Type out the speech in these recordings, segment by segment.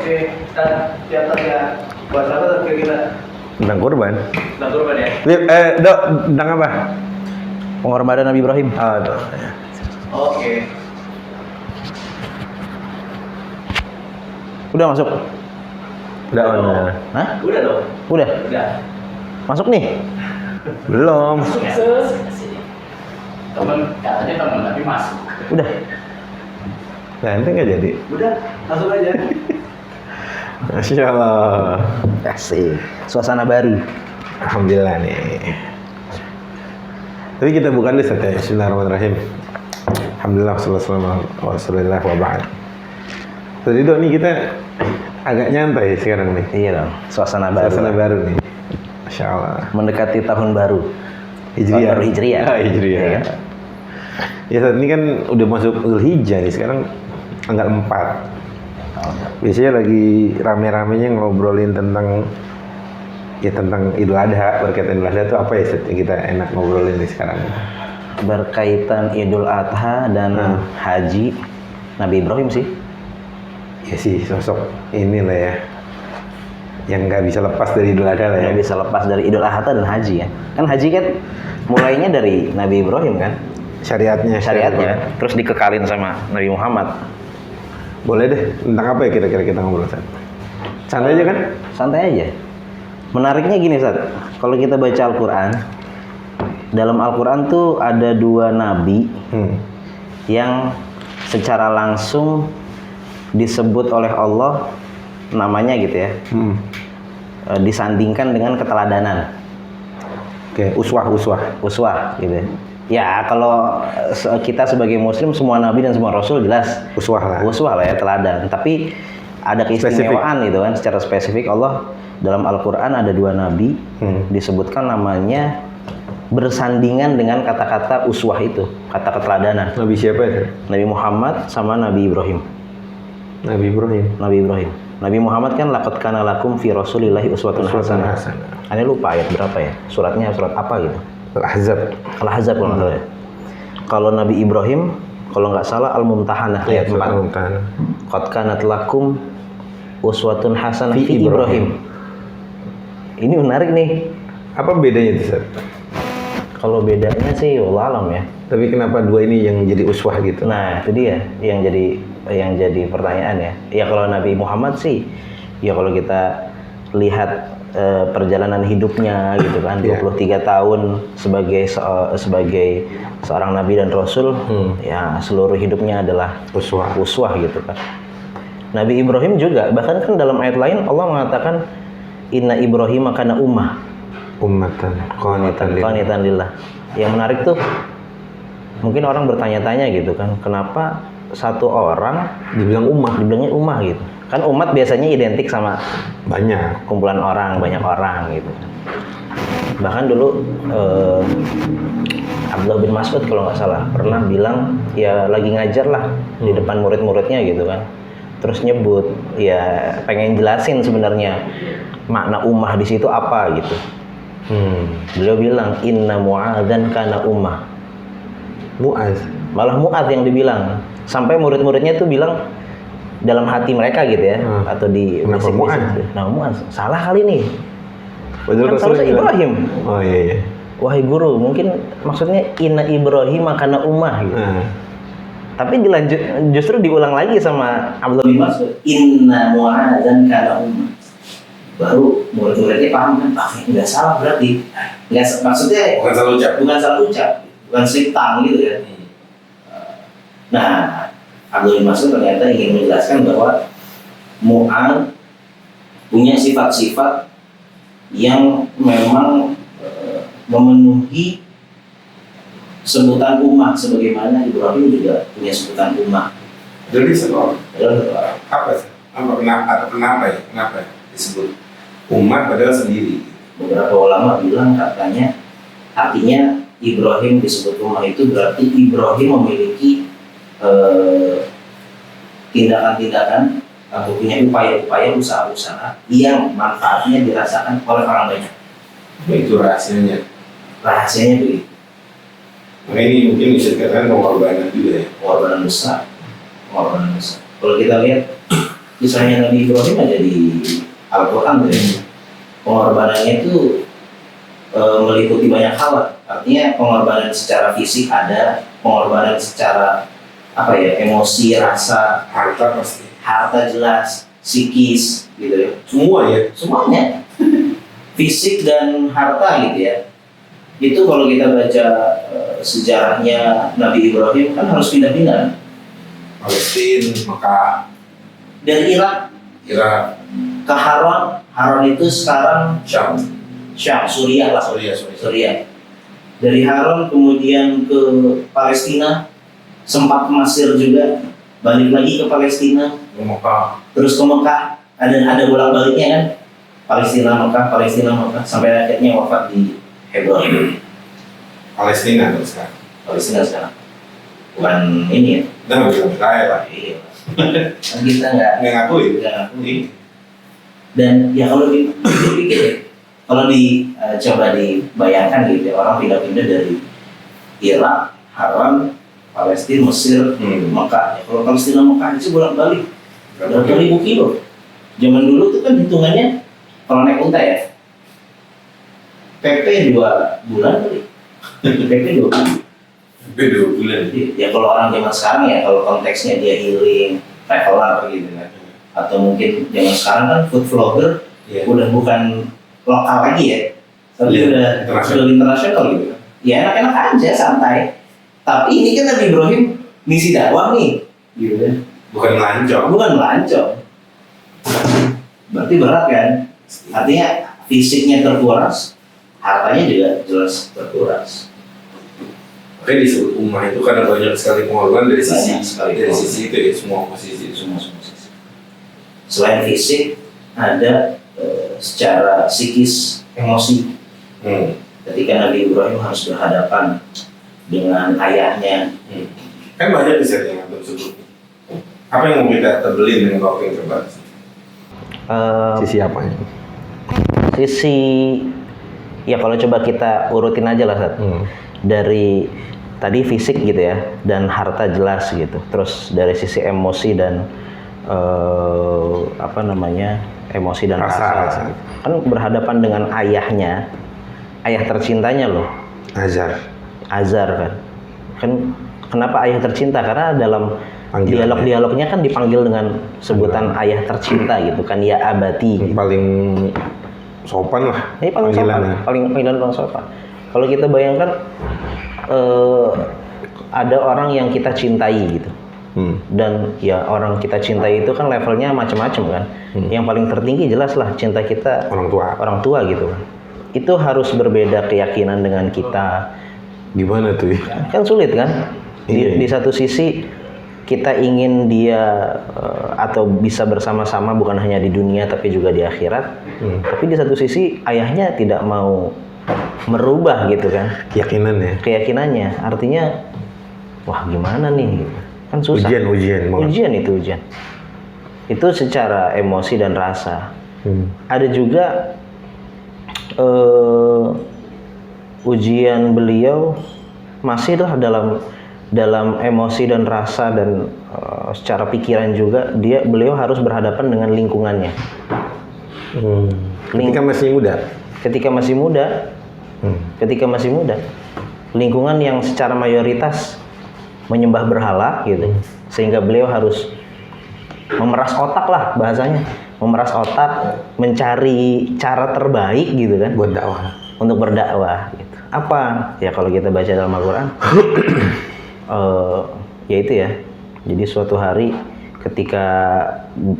Oke, kan tiap ya buat apa kira-kira? Tentang kurban. Tentang kurban ya? Dok, tentang apa? Pengorbanan Nabi Ibrahim. Oh, itu. Oke. Udah masuk? Udah on. Hah? Udah dong. Udah. Udah. Masuk nih. Belum. Masuk ya? Katanya teman tapi masuk. Udah. Nanti nggak jadi. Udah, masuk aja. Masya Allah. Asik. Suasana baru. Alhamdulillah nih. Tapi kita bukan di ya. Bismillahirrahmanirrahim. Alhamdulillah wassalamualaikum wa ba'd. Tadi Dok nih kita agak nyantai sekarang nih. Iya dong. Suasana baru. Suasana baru nih. Masya Allah. Mendekati tahun baru. Hijriah. Tahun baru Hijriah. Ah, Hijriah. Iya kan? Ya saat ini kan udah masuk Zulhijjah nih, sekarang tanggal 4. Biasanya lagi rame-ramenya ngobrolin tentang Idul Adha. Berkaitan Idul Adha itu apa ya Set, yang kita enak ngobrolin nih sekarang? Berkaitan Idul Adha dan haji Nabi Ibrahim sih. Ya sih, sosok inilah ya yang nggak bisa lepas dari Idul Adha lah ya. Nggak bisa lepas dari Idul Adha dan haji ya. Kan haji kan mulainya dari Nabi Ibrahim kan. Syariatnya. Terus dikekalin sama Nabi Muhammad. Boleh deh, tentang apa ya kira-kira kita ngobrol Sat? Santai aja kan? Santai aja. Menariknya gini Sat, kalau kita baca Al-Quran, dalam Al-Quran tuh ada 2 nabi yang secara langsung disebut oleh Allah namanya gitu ya, disandingkan dengan keteladanan. Oke, uswah gitu ya. Ya kalau kita sebagai muslim semua nabi dan semua rasul jelas uswah lah ya, teladan. Tapi ada keistimewaan gitu kan, secara spesifik Allah dalam Al-Quran ada 2 nabi disebutkan namanya bersandingan dengan kata-kata uswah itu, kata keteladanan. Nabi siapa itu? Nabi Muhammad sama Nabi Ibrahim. Nabi Muhammad kan laqad kana lakum fi rasulillahi uswatun hasanah. Ane lupa ayat berapa ya? Suratnya surat apa gitu? Al-Ahzab kalau nggak salah ya. Kalau Nabi Ibrahim kalau nggak salah Al-Mumtahanah ayat 4. Qad kanat lakum uswatun hasanah fi Ibrahim. Ini menarik nih. Apa bedanya itu Sat? Kalau bedanya sih wallah alam ya. Tapi kenapa 2 ini yang jadi uswah gitu? Nah, itu dia yang jadi pertanyaan ya. Ya kalau Nabi Muhammad sih, ya kalau kita lihat perjalanan hidupnya gitu kan, 23 tahun sebagai seorang nabi dan rasul, ya seluruh hidupnya adalah uswah gitu kan. Nabi Ibrahim juga, bahkan kan dalam ayat lain Allah mengatakan inna Ibrahim kana ummatan qanitan lillah. Yang menarik tuh mungkin orang bertanya-tanya gitu kan, kenapa satu orang dibilangnya ummah gitu. Kan umat biasanya identik sama banyak kumpulan orang, banyak orang gitu. Bahkan dulu Abdullah bin Mas'ud kalau nggak salah pernah bilang ya lagi ngajar lah di depan murid-muridnya gitu kan. Terus nyebut ya pengen jelasin sebenarnya makna ummah di situ apa gitu. Beliau bilang inna mu'adzan kana ummah. Malah Mu'adz yang dibilang. Sampai murid-muridnya tuh bilang dalam hati mereka gitu ya, atau di Mu'adz? Nah Mu'adz, salah kali nih. Kan seharusnya Ibrahim. Oh iya. Wahai guru, mungkin maksudnya inna Ibrahim kana ummah gitu. Tapi justru diulang lagi sama Abdullah bin Mas'ud, inna mu'adzan kana ummah. Baru murid-muridnya paham kan, nggak salah berarti. Nggak, maksudnya bukan salah ucap, bukan sliktang gitu ya. Nah, Abdullah bin Mas'ud ternyata ingin menjelaskan bahwa Mu'adz punya sifat-sifat yang memang memenuhi sebutan ummah, sebagaimana Ibrahim juga punya sebutan ummah. Jadi kenapa disebut umat padahal sendiri? Beberapa ulama bilang katanya artinya Ibrahim disebut ummah itu berarti Ibrahim memiliki tindakan-tindakan atau punya upaya-upaya usaha-usaha yang manfaatnya dirasakan oleh orang banyak. Itu rahasianya begitu. Nah ini mungkin bisa dikatakan pengorbanan juga ya. Pengorbanan besar. Kalau kita lihat kisahnya Nabi Ibrahim ada di Al-Quran tuh ya. Pengorbanannya itu meliputi banyak hal. Artinya pengorbanan secara fisik ada, pengorbanan secara apa ya, emosi, rasa, Harta pasti. harta jelas, psikis gitu ya. Semua ya. Semuanya. Fisik dan harta gitu ya. Itu kalau kita baca sejarahnya Nabi Ibrahim kan harus pindah-pindah Palestina, Mekah, dari Irak Irak, ke Haran. Haran itu sekarang Syam. Syam, Suriah lah. Sorry. Suriah. Dari Haran kemudian ke Palestina, sempat ke Mesir juga, balik lagi ke Palestina, Mekah. terus ke Mekah. Ada bolak-baliknya kan, Palestina Mekah, sampai akhirnya wafat di Hebron, Palestina terus kan. Palestina sekarang. Bukan ini ya. Nah, bilang kaya lah. Iya. Kan kita nggak Ngakui. ngakui. Dan ya kalau dipikir ya, kalau coba dibayangkan gitu ya, orang pindah-pindah dari Irak, Haran, Palestina, Mesir, Mekah. Ya, kalau Palestina Mekah itu bolak-balik berapa ribu kilo. Zaman dulu tuh kan hitungannya kalau naik unta ya, PP 2 bulan kali. PP 2 bulan. Beda bulan. Ya kalau orang zaman sekarang ya, kalau konteksnya dia healing, traveler gitu kan, atau mungkin zaman sekarang kan food vlogger udah bukan lokal lagi ya, tapi udah internasional gitu. Ya enak-enak aja, santai. Tapi ini kan Nabi Ibrahim misi dakwah nih, gitu kan. Bukan melancong. Berarti berat kan? Artinya fisiknya terkuras, hartanya juga jelas terkuras. Makanya disebut ummah itu karena banyak sekali pengorbanan dari Banyak sekali sisi itu ya, semua posisi. Selain fisik, ada secara psikis, emosi. Ketika Nabi Ibrahim harus berhadapan dengan ayahnya. Kan banyak bisa yang antum sebut. Apa yang mau kita tebelin dengan waktu yang terbatas? Sisi apa ya? Sisi, ya kalau coba kita urutin aja lah, Sat. Dari tadi fisik gitu ya, dan harta jelas gitu. Terus dari sisi emosi dan emosi dan rasa. Kan berhadapan dengan ayahnya, ayah tercintanya loh. Azar kan kenapa ayah tercinta? Karena dalam dialognya kan dipanggil dengan sebutan ayah tercinta gitu kan, ya abati gitu. Paling sopan lah. Ini paling sopan, panggilan paling sopan. Kalau kita bayangkan ada orang yang kita cintai gitu, dan ya orang kita cintai itu kan levelnya macam-macam kan. Yang paling tertinggi jelas lah cinta kita orang tua gitu kan. Itu harus berbeda keyakinan dengan kita. Gimana tuh ya? Kan sulit kan? Di satu sisi kita ingin dia atau bisa bersama-sama bukan hanya di dunia tapi juga di akhirat. Tapi di satu sisi ayahnya tidak mau merubah gitu kan keyakinannya. Artinya wah gimana nih, kan susah. Ujian itu secara emosi dan rasa. Ada juga ujian beliau masih lah dalam emosi dan rasa dan secara pikiran juga. Beliau harus berhadapan dengan lingkungannya. Ketika masih muda, lingkungan yang secara mayoritas menyembah berhala gitu, sehingga beliau harus memeras otak lah bahasanya, mencari cara terbaik gitu kan untuk berdakwah gitu. Apa ya kalau kita baca dalam Al-Quran ya itu ya, jadi suatu hari ketika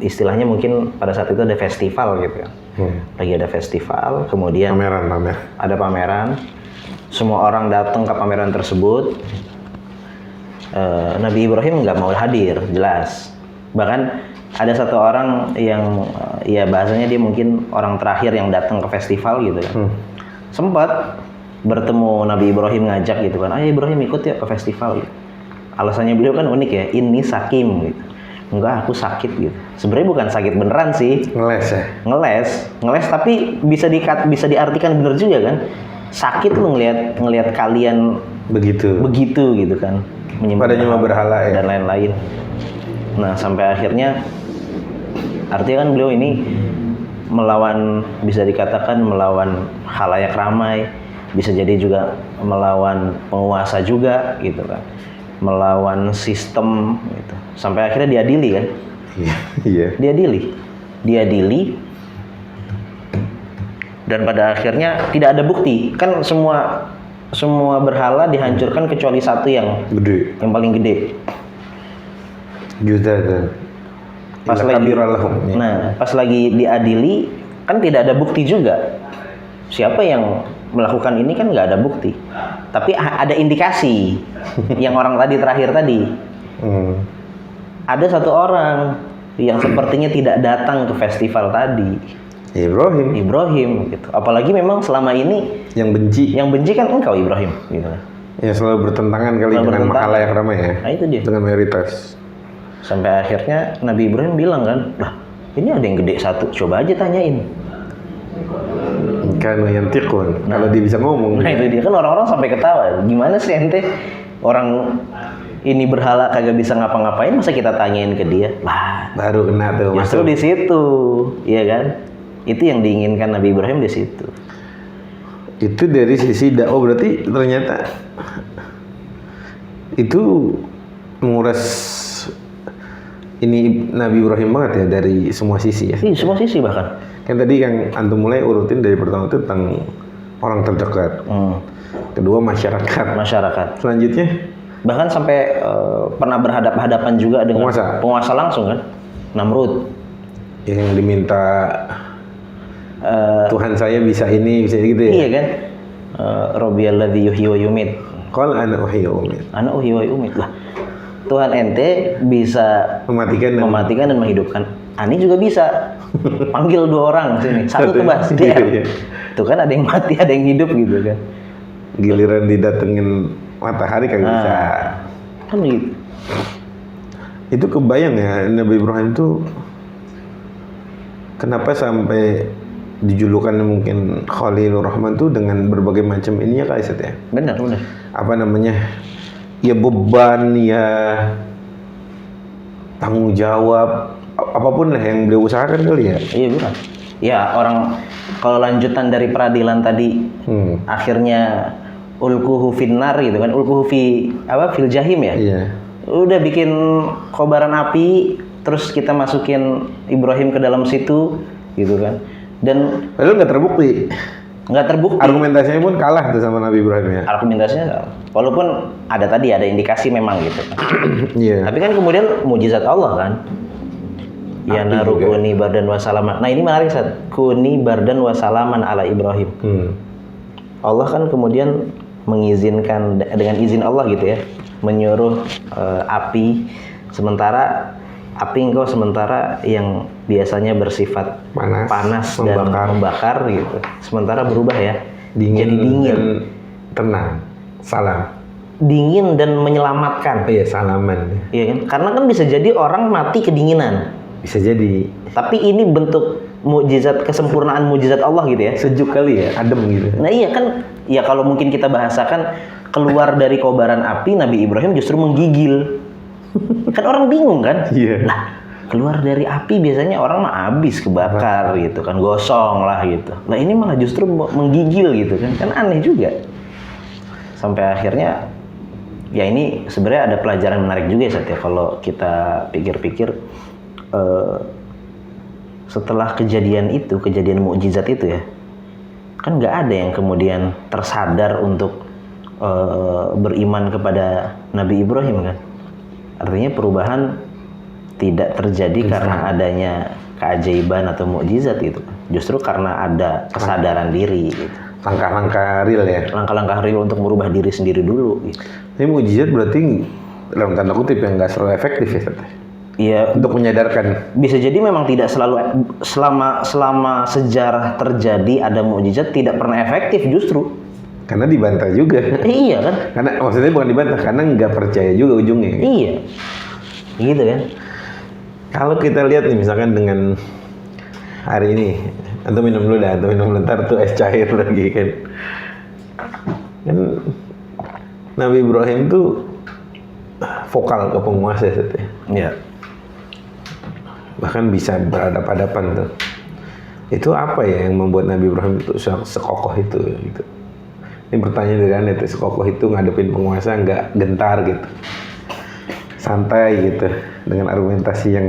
istilahnya mungkin pada saat itu ada festival gitu kan. Lagi ada festival, kemudian ada pameran, semua orang datang ke pameran tersebut. Nabi Ibrahim nggak mau hadir, jelas. Bahkan ada satu orang yang ya bahasanya dia mungkin orang terakhir yang datang ke festival gitu kan. Sempat bertemu Nabi Ibrahim, ngajak gitu kan, ayo Ibrahim ikut ya ke festival gitu. Alasannya beliau kan unik ya, ini sakim gitu. Enggak, aku sakit gitu. Sebenarnya bukan sakit beneran sih. Ngeles tapi bisa diartikan bener juga kan. Sakit lu ngelihat kalian begitu gitu kan. Pada nyembah berhala ya dan lain-lain. Nah, sampai akhirnya Artinya kan beliau ini melawan, bisa dikatakan melawan khalayak ramai, bisa jadi juga melawan penguasa juga gitu kan, melawan sistem gitu. Sampai akhirnya diadili kan. Iya. Diadili dan pada akhirnya tidak ada bukti. Kan semua berhala dihancurkan kecuali satu yang Gede. paling gede. Juta. Pas lagi, pas lagi diadili kan tidak ada bukti juga. Siapa yang melakukan ini kan nggak ada bukti. Tapi ada indikasi yang orang terakhir tadi. Ada satu orang yang sepertinya tidak datang ke festival tadi. Ibrahim gitu. Apalagi memang selama ini yang benci kan engkau Ibrahim gitu. Ya selalu bertentangan dengan khalayak ramai ya. Nah, itu dia. Dengan mayoritas. Sampai akhirnya Nabi Ibrahim bilang kan, "Lah, ini ada yang gede satu, coba aja tanyain." Kan yang tikun. Kalau dia bisa ngomong. Nah, itu dia kan orang-orang sampai ketawa. Gimana sih ente orang ini berhala kagak bisa ngapa-ngapain, masa kita tanyain ke dia? Lah, baru kena tuh. Justru di situ, iya kan? Itu yang diinginkan Nabi Ibrahim di situ. Itu dari sisi dakwah, berarti ternyata itu menguras ini Nabi Ibrahim banget ya dari semua sisi ya. Iya, semua sisi bahkan. Kan tadi yang antum mulai urutin dari pertama itu tentang orang terdekat. Kedua masyarakat. Selanjutnya bahkan sampai pernah berhadapan juga dengan penguasa langsung kan, Namrud. Yang diminta Tuhan saya bisa ini, bisa gitu ya? Iya kan? Rabbiyalladzi yuhyi wa yumiit. Qala ana uhyi wa umiit. Ana uhyi wa umiit. Lah, Tuhan ente bisa mematikan dan menghidupkan. Ani juga bisa. Panggil 2 orang sini. Satu tebas. Iya. Tuh kan ada yang mati, ada yang hidup gitu kan. Giliran didatengin matahari kagak bisa. Kan gitu. Itu kebayang ya Nabi Ibrahim tuh kenapa sampai dijulukannya mungkin Khalilur Rahman tuh dengan berbagai macam ininya kali Set ya. Benar. Apa namanya? Ya beban, ya tanggung jawab, apapun lah yang beliau usahakan kali ya. Iya benar. Ya orang kalau lanjutan dari peradilan tadi akhirnya ulquhu finnar gitu kan, ulquhu fil jahim ya. Iya. Udah bikin kobaran api, terus kita masukin Ibrahim ke dalam situ gitu kan. Dan padahal nggak terbukti. Argumentasinya pun kalah tuh sama Nabi Ibrahim ya. Argumentasinya walaupun ada indikasi memang gitu kan. Iya. Tapi kan kemudian mujizat Allah kan. Ya naru kuni bardan wa salaman. Nah ini menarik Ustaz. Kuni bardan wa salaman ala Ibrahim. Allah kan kemudian mengizinkan dengan izin Allah gitu ya, menyuruh api sementara yang biasanya bersifat panas dan membakar gitu. Sementara berubah ya, jadi dingin dan tenang. Salam. Dingin dan menyelamatkan. Iya, salaman. Iya kan? Karena kan bisa jadi orang mati kedinginan. Bisa jadi. Tapi ini bentuk mukjizat, kesempurnaan mukjizat Allah gitu ya. Sejuk kali ya, adem gitu. Nah iya kan, ya kalau mungkin kita bahasakan keluar dari kobaran api, Nabi Ibrahim justru menggigil. Kan orang bingung kan? Iya. Lah, keluar dari api biasanya orang mah habis kebakar gitu kan, gosong lah gitu. Nah ini malah justru menggigil gitu kan aneh juga. Sampai akhirnya, ya ini sebenarnya ada pelajaran menarik juga ya Sat ya, kalau kita pikir-pikir. Setelah kejadian mukjizat itu ya, kan nggak ada yang kemudian tersadar untuk beriman kepada Nabi Ibrahim kan. Artinya perubahan tidak terjadi karena adanya keajaiban atau mukjizat gitu. Justru karena ada kesadaran diri gitu. Langkah-langkah real ya. Langkah-langkah real untuk merubah diri sendiri dulu gitu. Ini mukjizat berarti dalam tanda kutip yang nggak selalu efektif ya. Iya, untuk menyadarkan. Bisa jadi memang tidak selalu, selama sejarah terjadi ada mukjizat tidak pernah efektif justru. Karena dibantah juga. Iya kan? Karena maksudnya bukan dibantah, karena nggak percaya juga ujungnya. Iya, gitu kan? Kalau kita lihat nih misalkan dengan hari ini, atau minum dulu dah, atau minum bentar tuh es cair lagi kan. Kan Nabi Ibrahim tuh vokal ke penguasa ya. Iya. bahkan bisa berhadapan-hadapan tuh. Itu apa ya yang membuat Nabi Ibrahim itu sekokoh itu gitu. Ini pertanyaan dari Anda tuh, sekokoh itu ngadepin penguasa nggak gentar gitu, santai gitu, dengan argumentasi yang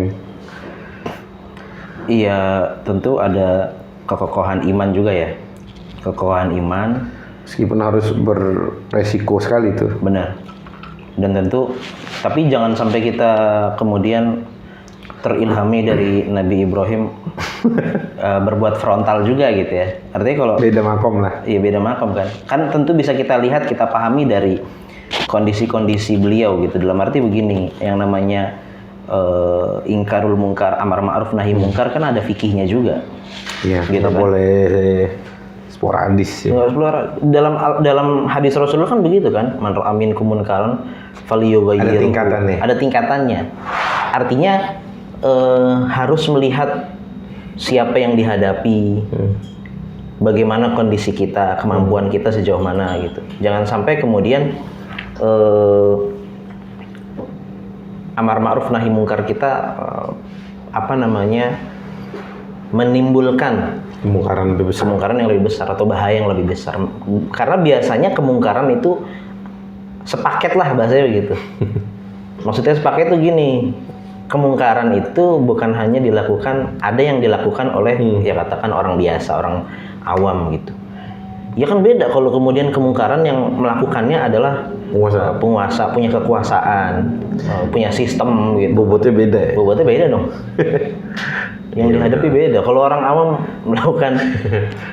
Iya, tentu ada kekokohan iman juga ya. Kekokohan iman, meskipun harus beresiko sekali tuh. benar. Dan tentu, tapi jangan sampai kita kemudian terilhami dari Nabi Ibrahim berbuat frontal juga gitu ya. Artinya kalau Beda makom lah. iya beda makom kan. Kan tentu bisa kita lihat, kita pahami dari kondisi-kondisi beliau gitu. Dalam arti begini, yang namanya ingkarul mungkar, amar ma'ruf nahi mungkar kan ada fikihnya juga. Iya, Gitu nggak kan. boleh sporadis ya. Nggak keluar. Dalam hadis Rasulullah kan begitu kan, man ra'a minkum munkaran falyughayyirhu. Ada tingkatannya. Ada tingkatannya. Artinya harus melihat siapa yang dihadapi, bagaimana kondisi kita, kemampuan kita sejauh mana gitu. Jangan sampai kemudian amar ma'ruf nahi mungkar kita menimbulkan Kemungkaran lebih besar. kemungkaran yang lebih besar atau bahaya yang lebih besar. Karena biasanya kemungkaran itu sepaket lah bahasanya begitu. Maksudnya sepaket itu gini, kemungkaran itu bukan hanya dilakukan, ada yang dilakukan oleh ya katakan orang biasa, orang awam gitu. Ya kan beda kalau kemudian kemungkaran yang melakukannya adalah penguasa, punya kekuasaan, punya sistem gitu. Bobotnya beda ya. Bobotnya beda dong. Yang dihadapi beda. Kalau orang awam melakukan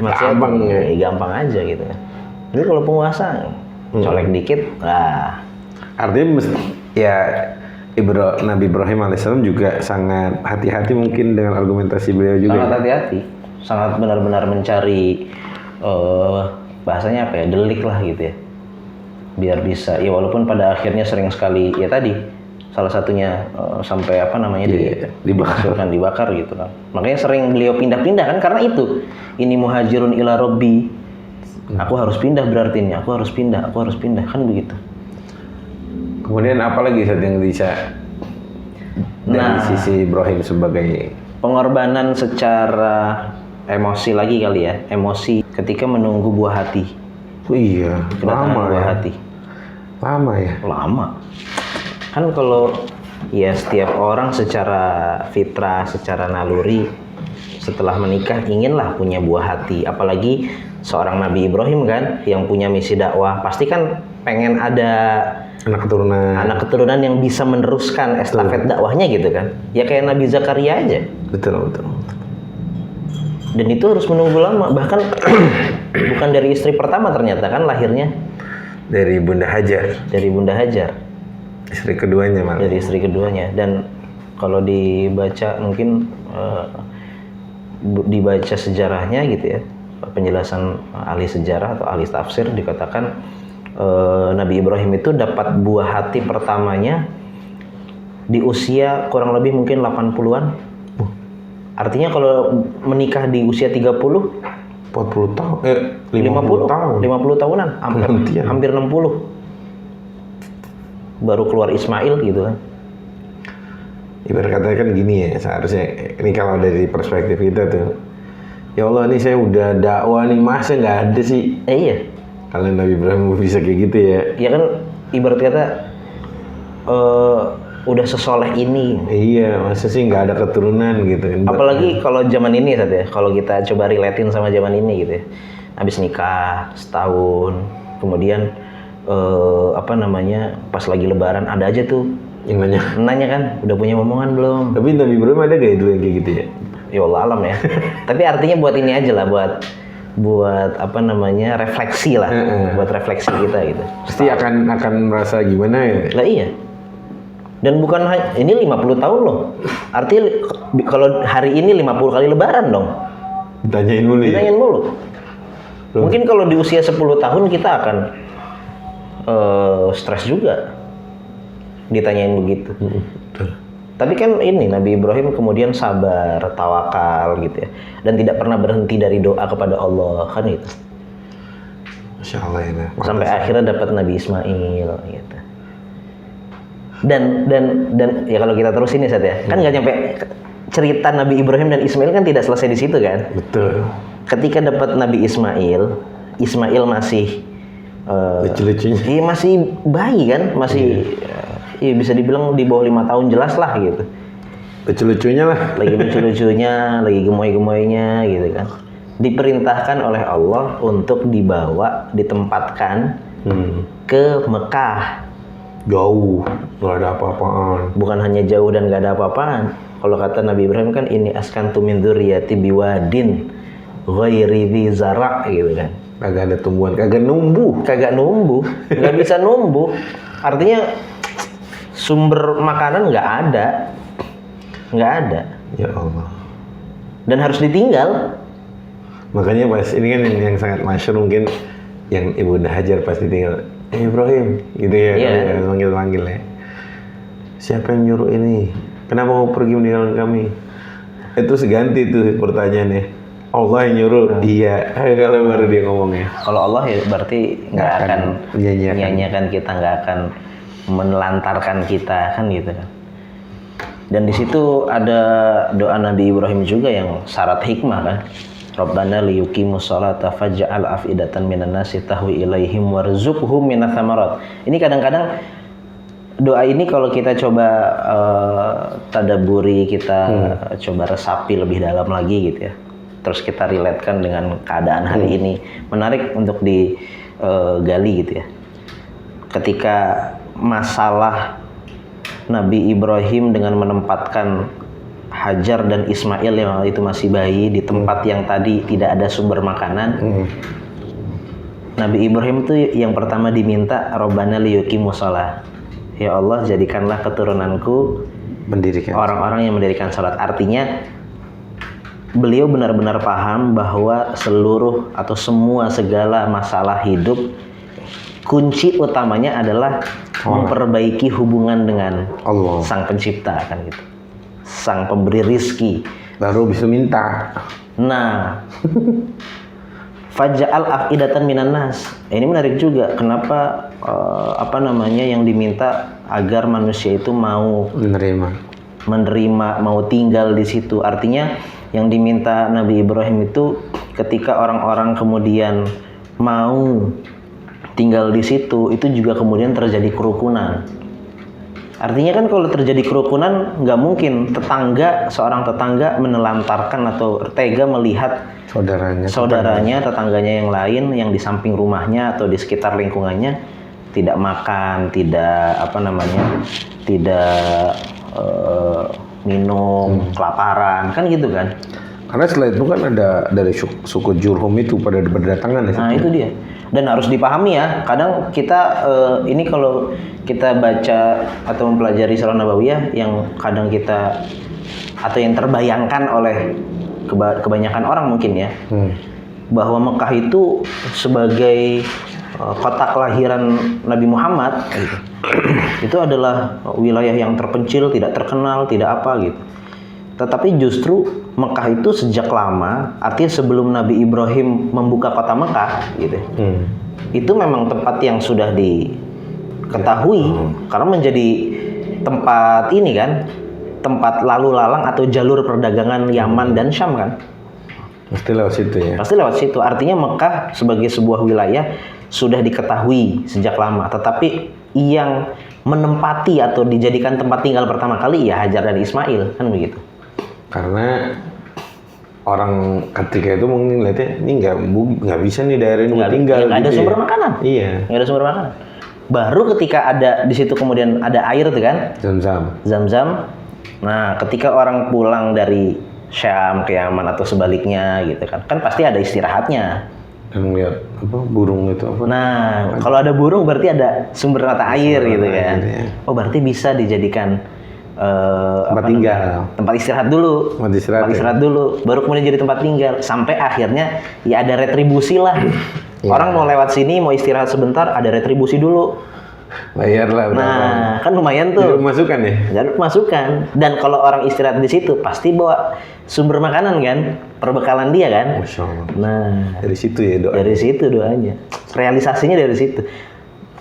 maksiat, gampang aja gitu. Jadi kalau penguasa colek dikit, lah. Artinya ya Nabi Ibrahim alaihissalam juga sangat hati-hati mungkin dengan argumentasi beliau juga. Sangat hati-hati, sangat benar-benar mencari bahasanya apa ya, delik lah gitu ya, biar bisa ya, walaupun pada akhirnya sering sekali ya tadi salah satunya sampai dibakar gitu kan. Makanya sering beliau pindah-pindah kan karena itu, ini muhajirun ila robbi, aku harus pindah berarti ini, aku harus pindah kan begitu. Kemudian apa lagi yang bisa dari sisi Ibrahim sebagai pengorbanan secara emosi lagi kali ya, emosi ketika menunggu buah hati. Oh iya, Kedatangan lama buah ya. hati. Lama ya. Lama. Kan kalau ya setiap orang secara fitrah, secara naluri setelah menikah inginlah punya buah hati. Apalagi seorang Nabi Ibrahim kan yang punya misi dakwah, pasti kan pengen ada anak keturunan yang bisa meneruskan estafet dakwahnya gitu kan. Ya kayak Nabi Zakaria aja. Betul. Dan itu harus menunggu lama, bahkan bukan dari istri pertama ternyata kan lahirnya Dari Bunda Hajar. dari Bunda Hajar, Istri keduanya malah. dari istri keduanya. Dan kalau dibaca mungkin dibaca sejarahnya gitu ya, penjelasan ahli sejarah atau ahli tafsir dikatakan Nabi Ibrahim itu dapat buah hati pertamanya di usia kurang lebih mungkin 80-an. Artinya kalau menikah di usia 30, 40 tahun, 50 tahun. 50 tahunan, hampir 60. Baru keluar Ismail gitu kan. Ibarat katanya kan gini ya, seharusnya ini kalau dari perspektif kita tuh, ya Allah nih saya udah dakwah nih, masa nggak ada sih? Iya. Kalau Nabi Ibrahim bisa kayak gitu ya. Ya kan ibarat kata udah sesoleh ini. Iya, masa sih nggak ada keturunan gitu. Apalagi kalau zaman ini saja, kalau kita coba relatein sama zaman ini gitu ya. Habis nikah setahun, kemudian pas lagi lebaran ada aja tuh yang nanya kan, udah punya omongan belum? Tapi Nabi Ibrahim ada gak dulu yang kayak gitu ya? Ya Allah alam ya. Tapi artinya buat ini aja lah, buat refleksi lah, buat refleksi kita gitu. Pasti akan merasa gimana ya? Lah iya. Dan bukan ini 50 tahun loh. Artinya kalau hari ini 50 kali lebaran dong. Ditanyain mulu ya? Ditanyain mulu. Mungkin kalau di usia 10 tahun kita akan stres juga. Ditanyain begitu. Tapi kan ini Nabi Ibrahim kemudian sabar, tawakal gitu ya. Dan tidak pernah berhenti dari doa kepada Allah kan itu. Masya Allah ya. Sampai akhirnya dapat Nabi Ismail gitu. Dan ya kalau kita terus ini Sat ya, kan nggak nyampe cerita Nabi Ibrahim dan Ismail kan tidak selesai di situ kan. Betul. Ketika dapat Nabi Ismail masih lucu-lucunya. iya masih bayi kan, masih iya bisa dibilang di bawah 5 tahun jelas lah gitu. Lucu-lucunya lah. Lagi lucu-lucunya, lagi gemoy-gemoynya gitu kan. Diperintahkan oleh Allah untuk dibawa, ditempatkan ke Mekah. Jauh, nggak ada apa-apaan. Bukan hanya jauh dan nggak ada apa-apaan. Kalau kata Nabi Ibrahim kan ini askantu min dzurriyyati biwadin ghairi dzi zara' gitu kan. Kagak ada tumbuhan, kagak numbuh, nggak bisa numbuh. Artinya sumber makanan nggak ada. Ya Allah. Dan harus ditinggal. Makanya pas ini kan yang sangat masyhur mungkin yang Ibunda Hajar pasti tinggal Ibrahim gitu ya, Iya. manggil ya. Siapa yang nyuruh ini? Kenapa mau pergi meninggalkan kami? Itu seganti tuh pertanyaannya. Allah yang nyuruh, iya. Kalau baru dia ngomongnya. Kalau Allah ya berarti nggak akan menyanyiakan kita, nggak akan menelantarkan kita kan gitu kan. Dan di situ ada doa Nabi Ibrahim juga yang syarat hikmah kan. Rabbana liyuqimus sholata faj'al af'idatan minan nasi tahwi ilaihim warzuqhum minats tsamarat. Ini kadang-kadang doa ini kalau kita coba tadabburi, kita coba resapi lebih dalam lagi gitu ya. Terus kita relatekan dengan keadaan hari ini, menarik untuk digali gitu ya. Ketika masalah Nabi Ibrahim dengan menempatkan Hajar dan Ismail yang itu masih bayi di tempat yang tadi tidak ada sumber makanan, Nabi Ibrahim tuh yang pertama diminta Rabbana liyuqimus shalah. Ya Allah, jadikanlah keturunanku Mendirikan orang-orang yang mendirikan salat. Artinya beliau benar-benar paham bahwa seluruh atau semua segala masalah hidup kunci utamanya adalah memperbaiki hubungan dengan Allah, Sang Pencipta kan gitu, Sang Pemberi rizki. baru bisa minta. Nah, faj'al af'idatan minan nas. Ini menarik juga. Kenapa yang diminta agar manusia itu mau menerima, mau tinggal di situ. Artinya yang diminta Nabi Ibrahim itu ketika orang-orang kemudian mau tinggal di situ, itu juga kemudian terjadi kerukunan. Artinya kan kalau terjadi kerukunan, nggak mungkin seorang tetangga menelantarkan atau tega melihat saudaranya, tetangganya yang lain yang di samping rumahnya atau di sekitar lingkungannya tidak makan, tidak minum, kelaparan, kan gitu kan? Karena setelah itu kan ada dari suku Jurhum itu pada berdatangan. Nah itu dia. Dan harus dipahami ya. Kadang kita ini kalau kita baca atau mempelajari Sirah Nabawiyah yang kadang kita atau yang terbayangkan oleh kebanyakan orang mungkin ya, bahwa Mekah itu sebagai kota kelahiran Nabi Muhammad gitu. Itu adalah wilayah yang terpencil, tidak terkenal, tidak apa gitu. Tetapi justru Mekah itu sejak lama, artinya sebelum Nabi Ibrahim membuka kota Mekah gitu. Itu memang tempat yang sudah diketahui karena menjadi tempat ini kan, tempat lalu lalang atau jalur perdagangan Yaman dan Syam kan. Pasti lewat situ ya. Pasti lewat situ. Artinya Mekah sebagai sebuah wilayah sudah diketahui sejak lama. Tetapi yang menempati atau dijadikan tempat tinggal pertama kali ya Hajar dan Ismail kan begitu. Karena orang ketika itu mungkin lihatnya ini nggak bisa nih daerah ini mau tinggal. Nggak ada sumber makanan. Iya. Nggak ada sumber makanan. Baru ketika ada di situ kemudian ada air tuh kan. Zam-zam. Nah, ketika orang pulang dari Syam ke Yaman atau sebaliknya gitu kan pasti ada istirahatnya. Dan lihat burung itu apa? Nah, kalau ada burung berarti ada sumber mata air gitu kan. Ya. Oh, berarti bisa dijadikan tempat istirahat dulu. Tempat istirahat dulu, baru kemudian jadi tempat tinggal sampai akhirnya ya ada retribusi lah. Orang mau lewat sini mau istirahat sebentar ada retribusi dulu. Bayar lah. Nah, kan lumayan tuh. Masukan ya? Jadi masukan. Dan kalau orang istirahat di situ pasti bawa sumber makanan kan, perbekalan dia kan. Masya Allah. Nah, dari situ ya doa. Dari situ doanya. Realisasinya dari situ.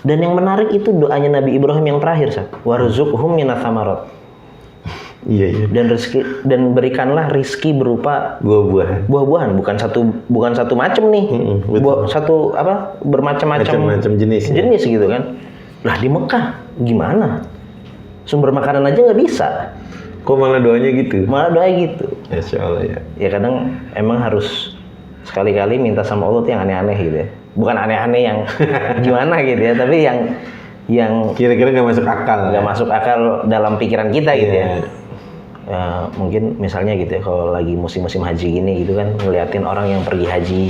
Dan yang menarik itu doanya Nabi Ibrahim yang terakhir, Warzuqhum minats tsamarat. Iya. Dan berikanlah rizki berupa Buah-buahan. buah-buahan, bukan satu macam nih. Betul. Bermacam-macam Macam-macam jenis. Ya? jenis gitu kan. Lah di Mekah gimana? Sumber makanan aja nggak bisa. Kok malah doanya gitu? Malah doa gitu. Insya Allah ya. Ya kadang emang harus sekali-kali minta sama Allah tuh yang aneh-aneh gitu ya. Bukan aneh-aneh yang gimana gitu ya, tapi yang Kira-kira nggak masuk akal. nggak masuk akal dalam pikiran kita gitu ya. Iya. Ya, mungkin misalnya gitu ya, kalau lagi musim-musim haji gini gitu kan, ngeliatin orang yang pergi haji,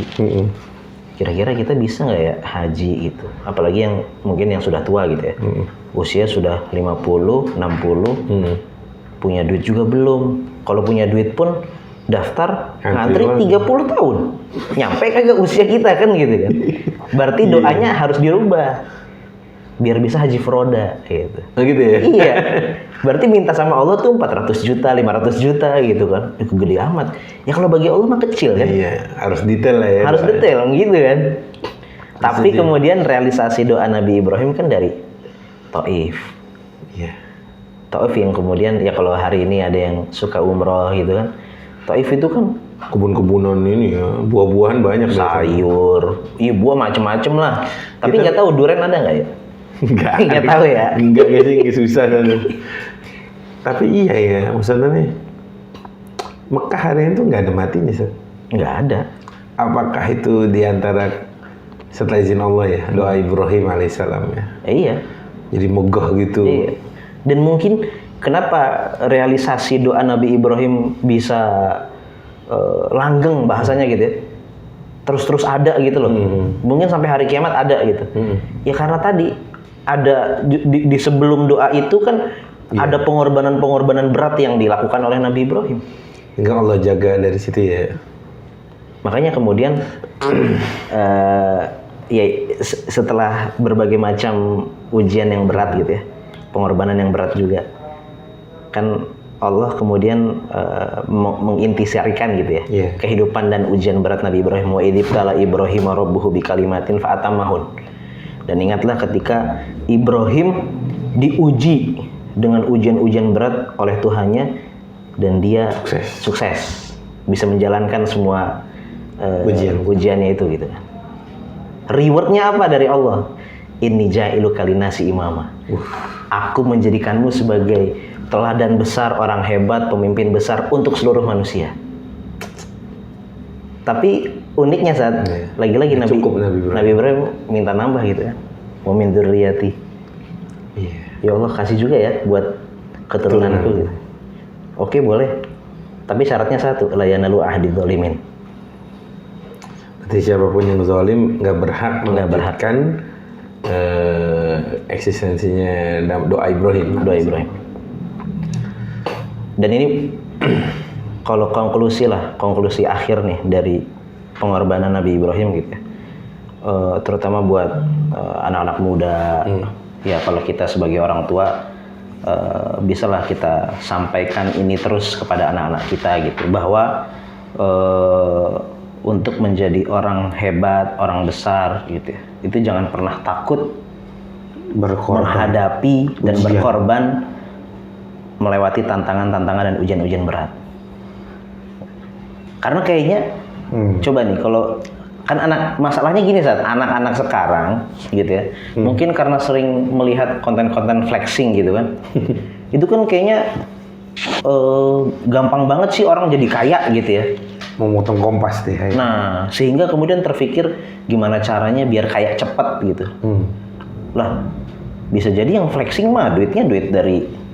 kira-kira kita bisa nggak ya haji itu? Apalagi yang mungkin yang sudah tua gitu ya, usia sudah 50, 60, punya duit juga belum. Kalau punya duit pun daftar ngantri 30 tahun, nyampe kagak usia kita kan gitu kan. Berarti doanya harus dirubah biar bisa haji furoda gitu. Oh gitu ya? Iya. Berarti minta sama Allah tuh 400 juta, 500 juta gitu kan. Gede amat. Ya kalau bagi Allah mah kecil kan. Iya, harus detail lah ya. Harus detail gitu kan. Tapi kemudian realisasi doa Nabi Ibrahim kan dari Taif. Iya. Taif yang kemudian ya kalau hari ini ada yang suka umroh gitu kan. Taif itu kan Kebun-kebunan ini ya, buah-buahan banyak. sayur, iya buah macem-macem lah. Tapi nggak tahu durian ada nggak ya? Nggak tahu ya. Enggak sih, susah kan. Tapi iya ya, maksudnya nih Mekah hari itu nggak ada matinya, Sir. Nggak ada. Apakah itu diantara setelah izin Allah ya, doa Ibrahim alaihissalam ya? Iya. Jadi megah gitu. Iya. Dan mungkin kenapa realisasi doa Nabi Ibrahim bisa langgeng bahasanya gitu ya. Terus ada gitu loh. Mungkin sampai hari kiamat ada gitu. Ya karena tadi ada di sebelum doa itu kan ada pengorbanan-pengorbanan berat yang dilakukan oleh Nabi Ibrahim. Hingga Allah jaga dari situ ya. Makanya kemudian ya setelah berbagai macam ujian yang berat gitu ya, pengorbanan yang berat juga, kan Allah kemudian mengintisarikan gitu ya, kehidupan dan ujian berat Nabi Ibrahim. Wa idzibtala Ibrahim rabbuhu bikalimatin fa'atammahun. Dan ingatlah ketika Ibrahim diuji dengan ujian-ujian berat oleh Tuhannya dan dia sukses bisa menjalankan semua ujiannya itu gitu. Rewardnya apa dari Allah? Inni ja'iluka linasi imama. Aku menjadikanmu sebagai teladan besar, orang hebat, pemimpin besar untuk seluruh manusia. Tapi uniknya saat lagi-lagi Nabi Ibrahim minta nambah gitu kan. Wa min dzurriyyati. Ya Allah kasih juga ya buat keturunanku gitu. Oke boleh. Tapi syaratnya satu, la yanalu ahdi dzalimin. Berarti siapapun yang zalim nggak berhak melanjutkan eksistensinya doa Ibrahim. Doa Ibrahim. Dan ini kalau konklusi akhir nih dari pengorbanan Nabi Ibrahim gitu ya, terutama buat anak-anak muda, ya kalau kita sebagai orang tua bisalah kita sampaikan ini terus kepada anak-anak kita gitu, bahwa untuk menjadi orang hebat, orang besar gitu ya, itu jangan pernah takut menghadapi dan berkorban melewati tantangan-tantangan dan ujian-ujian berat. Karena kayaknya coba nih kalau kan masalahnya gini saat anak-anak sekarang gitu ya, mungkin karena sering melihat konten-konten flexing gitu kan, itu kan kayaknya gampang banget sih orang jadi kaya gitu ya. Memotong kompas deh. Nah sehingga kemudian terpikir gimana caranya biar kaya cepat gitu. Lah bisa jadi yang flexing mah duitnya duit dari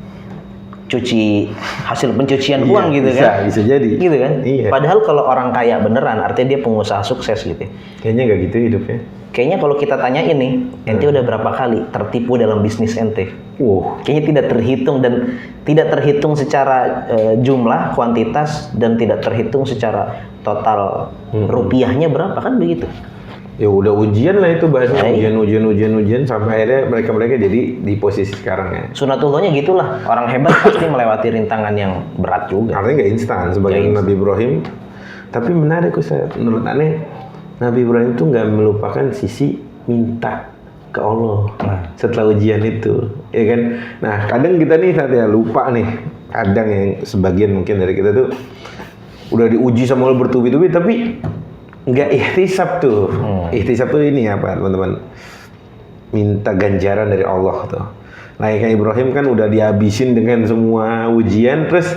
hasil pencucian uang gitu kan. Bisa jadi. Gitu kan. Iya. Padahal kalau orang kaya beneran artinya dia pengusaha sukses gitu. Kayaknya nggak gitu hidupnya. Kayaknya kalau kita tanyain nih, ente udah berapa kali tertipu dalam bisnis ente? Kayaknya tidak terhitung dan tidak terhitung secara jumlah, kuantitas dan tidak terhitung secara total rupiahnya berapa kan begitu. Ya udah ujian lah itu bahasnya, ujian sampai akhirnya mereka jadi di posisi sekarang ya. Sunatullahnya gitulah, orang hebat pasti melewati rintangan yang berat juga. Artinya nggak instan sebagai Nabi Ibrahim. Tapi menarik Ustaz, menurut aneh Nabi Ibrahim itu nggak melupakan sisi minta ke Allah setelah ujian itu, ya kan? Nah kadang kita nih saat ya lupa nih kadang yang sebagian mungkin dari kita tuh udah diuji sama Allah bertubi-tubi tapi nggak ihtisab tuh. Ihtisab tuh ini apa teman-teman? Minta ganjaran dari Allah tuh. Nah kayak Ibrahim kan udah dihabisin dengan semua ujian, terus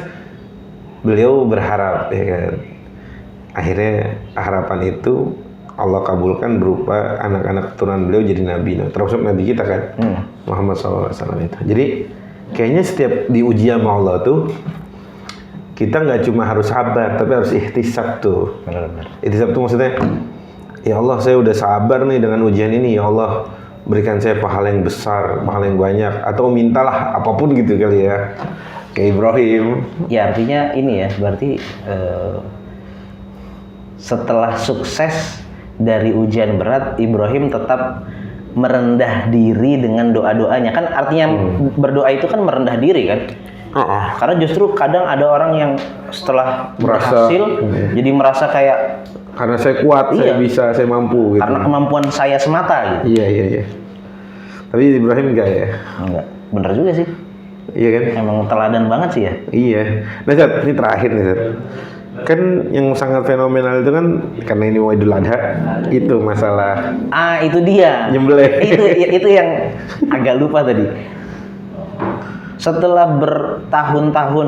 beliau berharap ya kan. Akhirnya harapan itu Allah kabulkan berupa anak-anak keturunan beliau jadi nabi. Nah, termasuk nabi kita kan, Muhammad SAW itu. Jadi kayaknya setiap diuji sama Allah tuh kita nggak cuma harus sabar, tapi harus ihtisab tuh. Benar-benar. Ihtisab tuh maksudnya, ya Allah saya udah sabar nih dengan ujian ini, ya Allah berikan saya pahala yang besar, pahala yang banyak, atau mintalah apapun gitu kali ya, kayak Ibrahim. Ya artinya ini ya, berarti setelah sukses dari ujian berat, Ibrahim tetap merendah diri dengan doa-doanya. Kan artinya berdoa itu kan merendah diri kan? Karena justru kadang ada orang yang setelah berhasil jadi merasa kayak karena saya kuat, saya bisa, saya mampu gitu. Karena kemampuan saya semata gitu. Iya. Tapi Ibrahim enggak ya? Enggak, bener juga sih. Iya kan? Emang teladan banget sih ya. Iya. Nah Zat, ini terakhir nih Zat. Kan yang sangat fenomenal itu kan karena ini mau Idul Adha, itu masalah. Itu dia. Nyembelih. itu yang agak lupa tadi. Setelah bertahun-tahun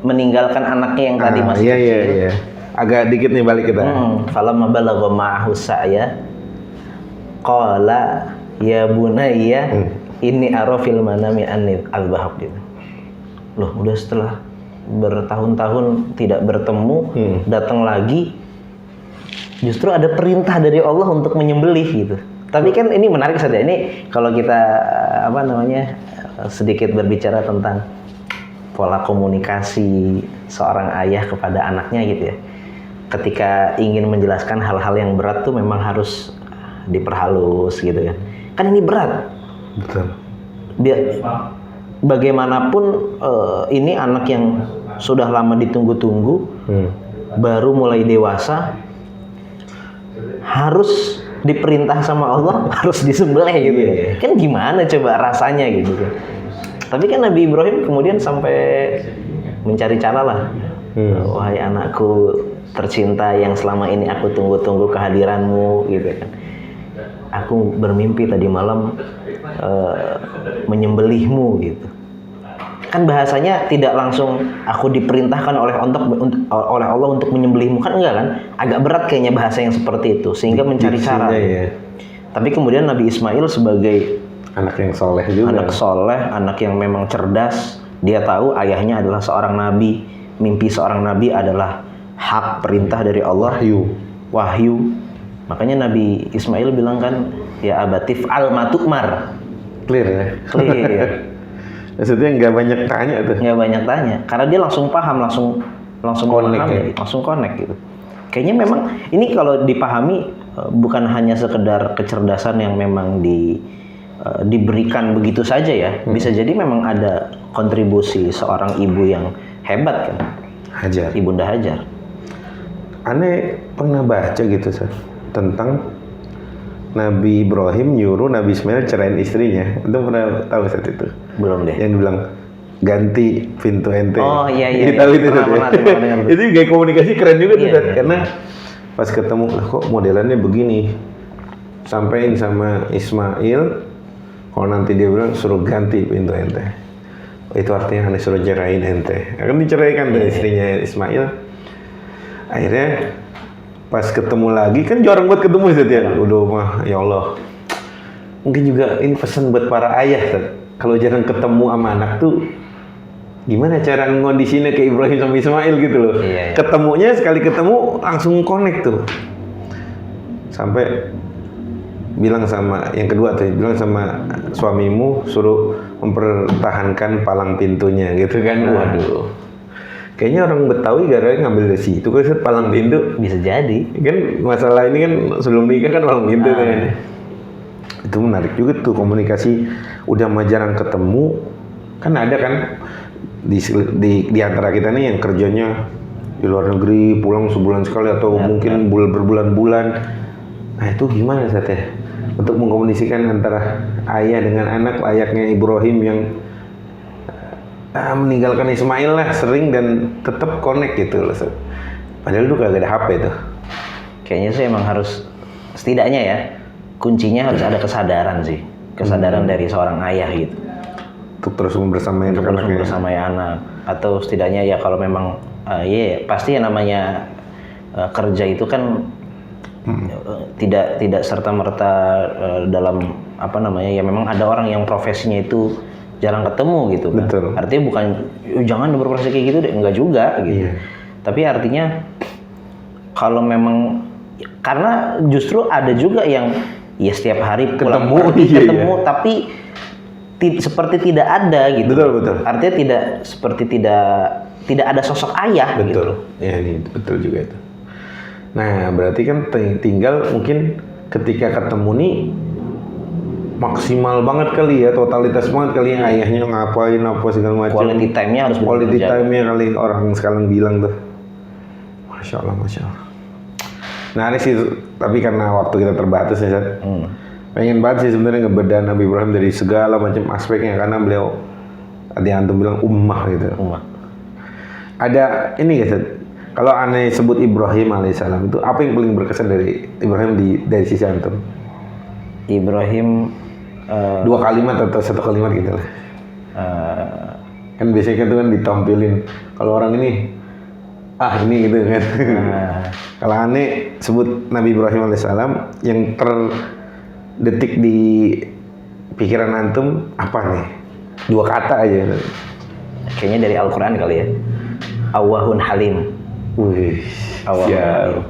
meninggalkan anaknya yang tadi masih kecil. Iya. Agak dikit nih balik kita. Falamma balagha ma'ahu sa'ya qala ya bunayya inni ara fil manami anni al-bahaq gitu. Loh, udah setelah bertahun-tahun tidak bertemu, datang lagi justru ada perintah dari Allah untuk menyembelih gitu. Tapi kan ini menarik saja. Ini kalau kita sedikit berbicara tentang pola komunikasi seorang ayah kepada anaknya gitu ya. Ketika ingin menjelaskan hal-hal yang berat tuh memang harus diperhalus gitu kan. Kan ini berat. Betul. Bagaimanapun ini anak yang sudah lama ditunggu-tunggu, baru mulai dewasa, harus diperintah sama Allah harus disembelih gitu ya. Kan gimana coba rasanya gitu kan. Tapi kan Nabi Ibrahim kemudian sampai mencari cara lah. Wahai anakku tercinta yang selama ini aku tunggu-tunggu kehadiranmu gitu kan. Aku bermimpi tadi malam menyembelihmu gitu. Kan bahasanya tidak langsung aku diperintahkan oleh Allah untuk menyembelihmu, kan enggak kan? Agak berat kayaknya bahasa yang seperti itu sehingga mencari cara. Ya. Tapi kemudian Nabi Ismail sebagai anak yang soleh juga. Anak soleh, anak yang memang cerdas, dia tahu ayahnya adalah seorang nabi, mimpi seorang nabi adalah hak perintah dari Allah, wahyu. Makanya Nabi Ismail bilang kan, ya abatif al matukmar. Clear ya. Clear. Maksudnya nggak banyak tanya tuh. Nggak banyak tanya, karena dia langsung paham, langsung connect memahami, langsung connect gitu. Kayaknya memang ini kalau dipahami bukan hanya sekedar kecerdasan yang memang diberikan begitu saja ya. Bisa jadi memang ada kontribusi seorang ibu yang hebat kan. Hajar. Ibunda Hajar. Aneh pernah baca gitu tentang Nabi Ibrahim nyuruh Nabi Ismail cerain istrinya. Itu pernah tahu saat itu? Belum deh. Yang dibilang ganti pintu ente. Oh iya. Tahu itu itu gaya komunikasi keren juga tuh karena pas ketemu kok modelannya begini. Sampein sama Ismail kalau nanti dia bilang suruh ganti pintu ente. Itu artinya aneh suruh cerain ente. Akan diceraikan dari istrinya Ismail. Akhirnya pas ketemu lagi kan jarang buat ketemu ya. Udah mah ya Allah. Mungkin juga ini pesan buat para ayah kalau jarang ketemu sama anak tuh gimana cara ngondisinya ke Ibrahim sama Ismail gitu loh. Iya. Ketemunya sekali ketemu langsung connect tuh. Sampai bilang sama yang kedua tuh, bilang sama suamimu suruh mempertahankan palang pintunya gitu kan. Waduh. Kayaknya orang Betawi gara-gara ngambil dari situ kan palang pintu. Bisa jadi. Kan masalah ini kan sebelum nikah kan palang pintu kan. Itu menarik juga tuh komunikasi. Udah mah jarang ketemu. Kan ada kan di antara kita nih yang kerjanya di luar negeri, pulang sebulan sekali atau mungkin berbulan-bulan. Nah itu gimana Satya? Untuk mengkomunikasikan antara ayah dengan anak layaknya Ibrahim yang meninggalkan Ismail lah sering dan tetap connect gitu loh. Padahal dulu kagak ada HP tuh. Kayaknya sih emang harus setidaknya ya kuncinya harus ada kesadaran sih, kesadaran dari seorang ayah gitu. Untuk terus membersamai Untuk terus membersamai anak atau setidaknya ya kalau memang pasti yang namanya kerja itu kan tidak serta merta dalam apa namanya ya memang ada orang yang profesinya itu jarang ketemu gitu kan. Betul. Artinya bukan jangan berprofesi kayak gitu deh, enggak juga gitu. Iya. Tapi artinya kalau memang karena justru ada juga yang ya setiap hari pulang ketemu tapi seperti tidak ada gitu. Betul. Artinya tidak ada sosok ayah. Betul. Gitu. Ya ini betul juga itu. Nah berarti kan tinggal mungkin ketika ketemu nih maksimal banget kali ya, totalitas banget kali ya ayahnya ngapain apa segala macam. Quality time-nya harus Quality time-nya kali orang sekarang bilang tuh. Masya Allah. Nah ini sih, tapi karena waktu kita terbatas ya, pengen banget sih sebenarnya ngebedah Nabi Ibrahim dari segala macam aspeknya karena beliau tadi antum bilang ummah gitu. Ada ini guys, kalau aneh sebut Ibrahim alaihissalam itu apa yang paling berkesan dari Ibrahim dari sisi antum? Ibrahim 2 kalimat atau 1 kalimat gitu lah. Kan biasanya itu kan ditampilin kalau orang ini ini gitu kan. Kalau aneh sebut Nabi Ibrahim alaihissalam yang terdetik di pikiran antum apa nih? 2 kata aja. Kayaknya dari Al-Quran kali ya. Awwahun halim. Wih, Awwahun halim.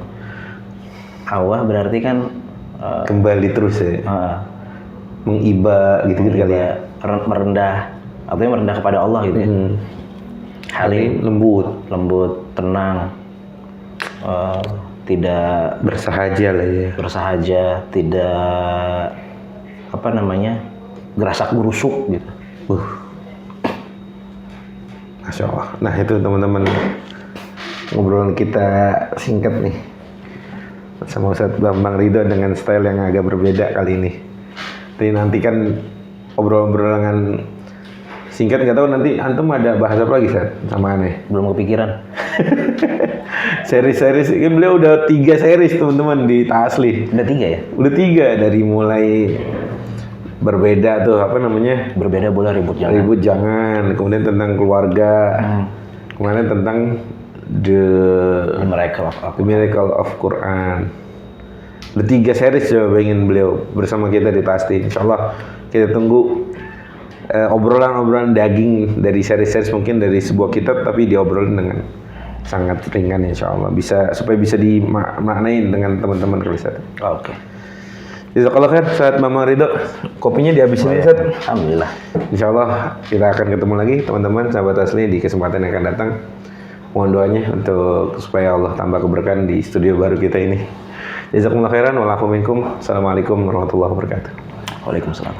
Awwah berarti kan kembali terus ya. Mengiba gitu-gitu kali ya. Merendah, artinya merendah kepada Allah gitu ya. Halim, lembut, tenang, tidak bersahaja lah ya. Bersahaja, tidak apa namanya gerasak gerusuk gitu. Masya Allah. Nah itu teman-teman ngobrolan kita singkat nih sama Ustadz Bambang Ridho dengan style yang agak berbeda kali ini. Jadi nantikan obrolan-obrolan singkat, nggak tahu nanti antum ada bahas apa lagi Ustadz sama aneh. Belum kepikiran. Series kan beliau udah 3 series teman-teman di Tasli. Udah 3 ya? Udah 3 dari mulai berbeda tuh apa namanya? Berbeda boleh ribut jangan. Ribut jangan. Kemudian tentang keluarga. Kemudian tentang The Miracle of Quran. Udah 3 series coba ingin beliau bersama kita di Tasli. Insyaallah kita tunggu obrolan-obrolan daging dari seri-seri mungkin dari sebuah kitab tapi diobrolin dengan sangat ringan insyaallah supaya bisa dimaknain dengan teman-teman kalau Ustaz. Oke. Jazakallah khair Ustaz Bambang Ridho. Kopinya dihabisin Ustaz. Alhamdulillah. Insyaallah kita akan ketemu lagi teman-teman sahabat Tasli di kesempatan yang akan datang. Mohon doanya untuk supaya Allah tambah keberkahan di studio baru kita ini. Jazakumullah khairan wa lakum minkum. Assalamualaikum warahmatullahi wabarakatuh. Waalaikumsalam.